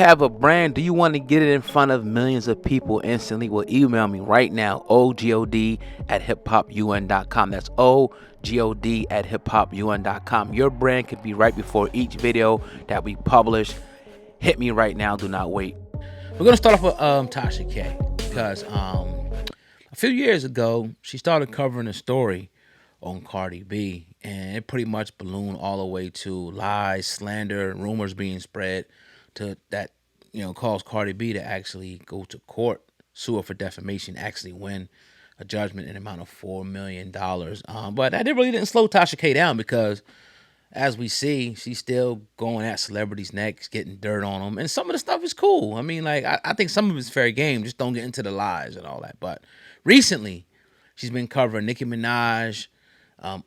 Have a brand? Do you want to get it in front of millions of people instantly? Well, email me right now, ogod@hiphopun.com. That's ogod@hiphopun.com. Your brand could be right before each video that we publish. Hit me right now. Do not wait. We're gonna start off with Tasha K, because a few years ago she started covering a story on Cardi B, and it pretty much ballooned all the way to lies, slander, rumors being spread to that caused Cardi B to actually go to court, sue her for defamation, actually win a judgment in the amount of $4 million. But that really didn't slow Tasha K down, because as we see, she's still going at celebrities' necks, getting dirt on them, and some of the stuff is cool. I mean, like I think some of it's fair game. Just don't get into the lies and all that. But recently, she's been covering Nicki Minaj,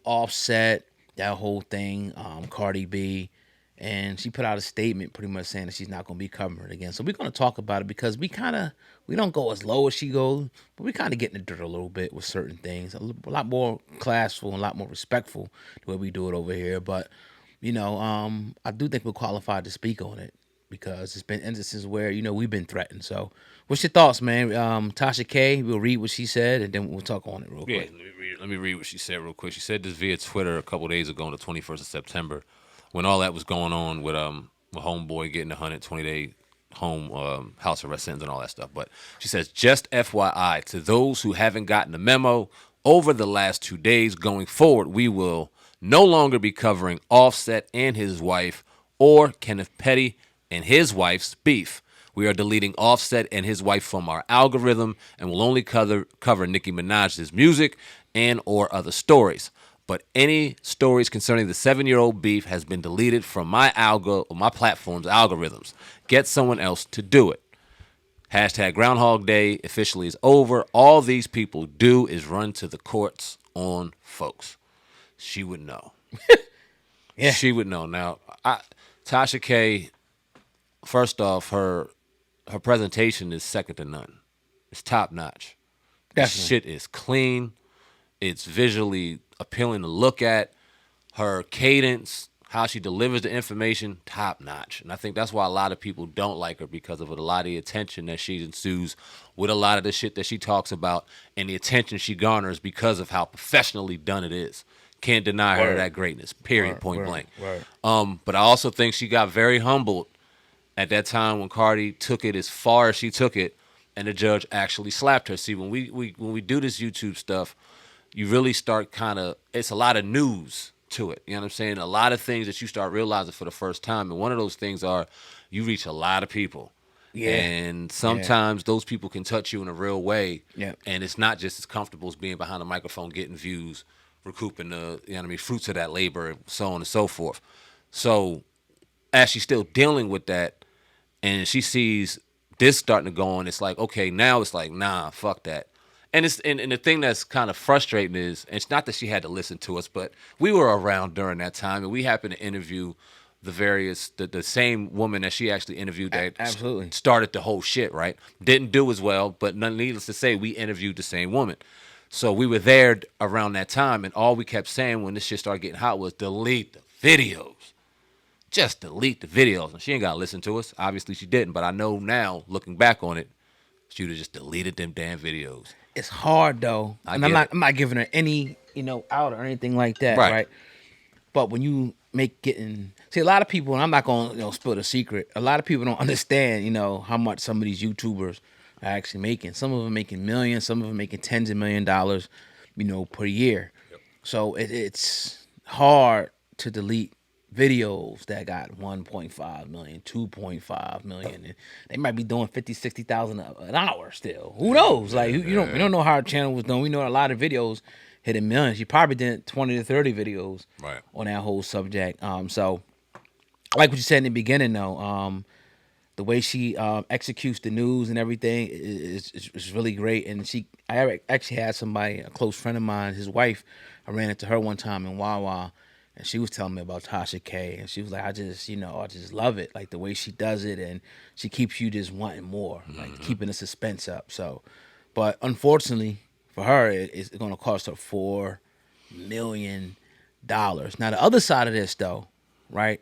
Offset, that whole thing, Cardi B, and she put out a statement pretty much saying that she's not going to be covering it again. So we're going to talk about it, because we don't go as low as she goes, but we kind of get in the dirt a little bit with certain things. A lot more classful and a lot more respectful the way we do it over here. But I do think we're qualified to speak on it, because it's been instances where we've been threatened. So, what's your thoughts, man? Tasha K, we'll read what she said, and then we'll talk on it real Yeah, quick. let me read what she said real quick. She said this via Twitter a couple days ago on the 21st of September, when all that was going on with homeboy getting a 120-day home house arrest sentence and all that stuff. But she says, just FYI, to those who haven't gotten the memo, over the last 2 days going forward, we will no longer be covering Offset and his wife, or Kenneth Petty and his wife's beef. We are deleting Offset and his wife from our algorithm, and will only cover Nicki Minaj's music and or other stories. But any stories concerning the 7-year-old beef has been deleted from my platform's algorithms. Get someone else to do it. Hashtag Groundhog Day officially is over. All these people do is run to the courts on folks. She would know. Yeah, She would know. Now, Tasha K, first off, her presentation is second to none. It's top notch. The definitely. shit is clean. It's visually appealing to look at. Her cadence, how she delivers the information, top notch. And I think that's why a lot of people don't like her, because of a lot of the attention that she ensues with a lot of the shit that she talks about, and the attention she garners because of how professionally done it is. Can't deny her that greatness. Period. Point blank. But I also think she got very humbled at that time when Cardi took it as far as she took it, and the judge actually slapped her. See, when we do this YouTube stuff, you really start it's a lot of news to it. You know what I'm saying? A lot of things that you start realizing for the first time, and one of those things are you reach a lot of people. Yeah. And sometimes those people can touch you in a real way. Yeah. And it's not just as comfortable as being behind a microphone, getting views, recouping the fruits of that labor, and so on and so forth. So as she's still dealing with that, and she sees this starting to go on, it's like, okay, now it's like, nah, fuck that. And the thing that's kind of frustrating is, and it's not that she had to listen to us, but we were around during that time, and we happened to interview the same woman that she actually interviewed that Absolutely. started the whole shit, right? Didn't do as well, but needless to say, we interviewed the same woman. So we were there around that time, and all we kept saying when this shit started getting hot was delete the videos. Just delete the videos. And she ain't got to listen to us. Obviously, she didn't, but I know now, looking back on it, she would have just deleted them damn videos. It's hard though, and I'm not giving her any out or anything like that, right? But when you see a lot of people, and I'm not going to spill the secret. A lot of people don't understand how much some of these YouTubers are actually making. Some of them making millions, some of them making tens of $1,000,000, per year. Yep. So it's hard to delete videos that got 1.5 million, 2.5 million, and they might be doing 50, 60,000 an hour still. Who knows? Like you don't know how our channel was doing. We know a lot of videos hitting millions. You probably did 20 to 30 videos on that whole subject. So I like what you said in the beginning though. The way she executes the news and everything is really great. And I actually had somebody, a close friend of mine, his wife, I ran into her one time in Wawa, and she was telling me about Tasha K, and she was like, I just love it, like the way she does it, and she keeps you just wanting more, like keeping the suspense up. So, but unfortunately for her, it's going to cost her $4 million. Now the other side of this, though, right,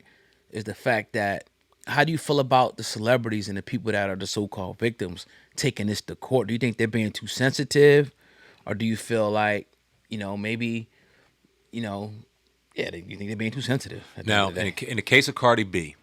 is the fact that how do you feel about the celebrities and the people that are the so-called victims taking this to court? Do you think they're being too sensitive, or do you feel like, maybe, you know, yeah, you think they're being too sensitive at the end Now, of the day? in the case of Cardi B,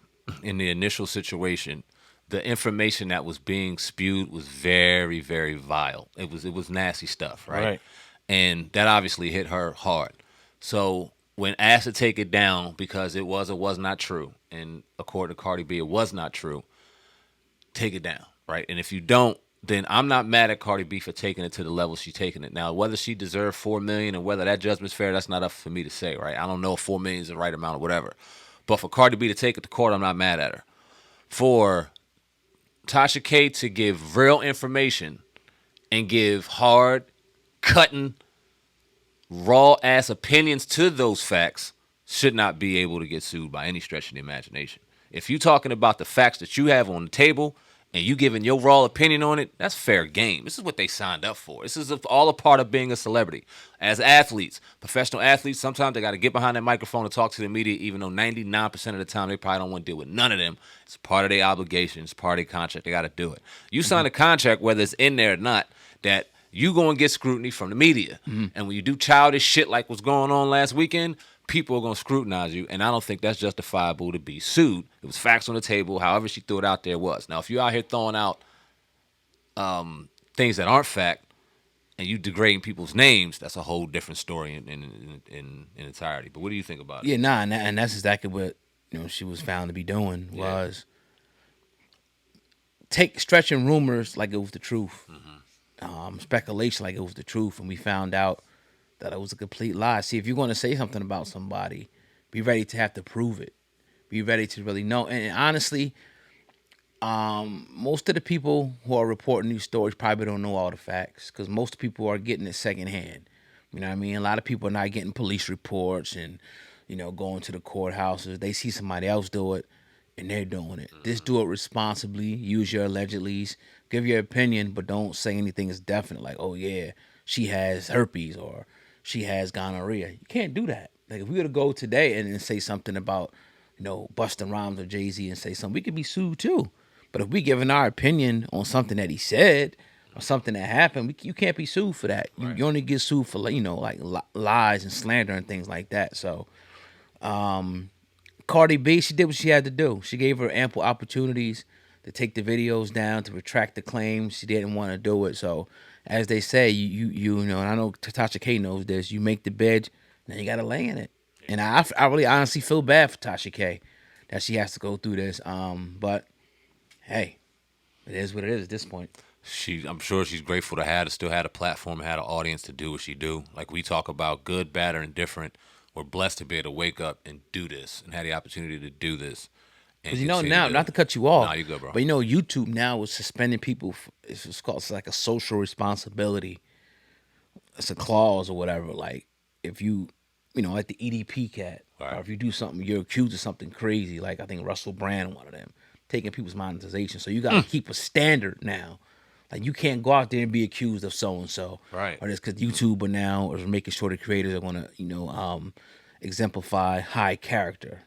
in the initial situation, the information that was being spewed was very, very vile. It was nasty stuff, right? Right. And that obviously hit her hard. So when asked to take it down because it was or was not true, and according to Cardi B, it was not true, take it down, right? And if you don't, then I'm not mad at Cardi B for taking it to the level she's taking it. Now, whether she deserved $4 million and whether that judgment's fair, that's not up for me to say, right? I don't know if $4 million is the right amount or whatever. But for Cardi B to take it to court, I'm not mad at her. For Tasha K to give real information and give hard, cutting, raw ass opinions to those facts should not be able to get sued by any stretch of the imagination. If you're talking about the facts that you have on the table and you giving your raw opinion on it, that's fair game. This is what they signed up for. This is all a part of being a celebrity. As athletes, professional athletes, sometimes they got to get behind that microphone and talk to the media, even though 99% of the time they probably don't want to deal with none of them. It's part of their obligation. It's part of their contract. They got to do it. You sign a contract, whether it's in there or not, that you going to get scrutiny from the media. And when you do childish shit like what's going on last weekend, people are going to scrutinize you, and I don't think that's justifiable to be sued. It was facts on the table. However she threw it out there was. Now, if you're out here throwing out things that aren't fact and you degrading people's names, that's a whole different story in entirety. But what do you think about it? Yeah, nah, and that's exactly what she was found to be doing, was stretching rumors like it was the truth, speculation like it was the truth, and we found out that it was a complete lie. See, if you're going to say something about somebody, be ready to have to prove it. Be ready to really know. And honestly, most of the people who are reporting these stories probably don't know all the facts, because most people are getting it secondhand. You know what I mean? A lot of people are not getting police reports and, going to the courthouses. They see somebody else do it, and they're doing it. Just do it responsibly. Use your allegedlys. Give your opinion, but don't say anything is definite. Like, oh, yeah, she has herpes or she has gonorrhea. You can't do that. Like, if we were to go today and say something about, Busta Rhymes or Jay-Z and say something, we could be sued too. But if we giving our opinion on something that he said or something that happened, you can't be sued for that. Right. You only get sued for, like lies and slander and things like that. So, Cardi B, she did what she had to do. She gave her ample opportunities to take the videos down, to retract the claims. She didn't want to do it. So, as they say, you know, and I know Tasha K knows this, you make the bed, and then you got to lay in it. And I really honestly feel bad for Tasha K that she has to go through this. But, hey, it is what it is at this point. I'm sure she's grateful to still had a platform, had an audience to do what she do. Like we talk about good, bad, or indifferent. We're blessed to be able to wake up and do this and have the opportunity to do this. Because now, not to cut you off, nah, you good, bro. But YouTube now is suspending people. It's like a social responsibility. It's a clause or whatever. Like if you, like the EDP cat, right, or if you do something, you're accused of something crazy. Like I think Russell Brand, one of them, taking people's monetization. So you got to keep a standard now. Like you can't go out there and be accused of so and so, right? Or just because YouTube now is making sure the creators are going to, exemplify high character.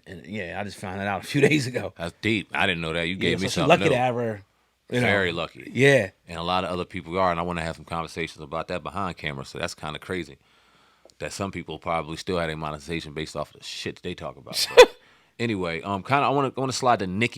And yeah, I just found that out a few days ago. That's deep. I didn't know that. You gave me something lucky new. to have her. Very lucky. Yeah. And a lot of other people are, and I want to have some conversations about that behind camera. So that's kind of crazy. That some people probably still had a monetization based off of the shit that they talk about. Anyway, I want to slide to Nikki.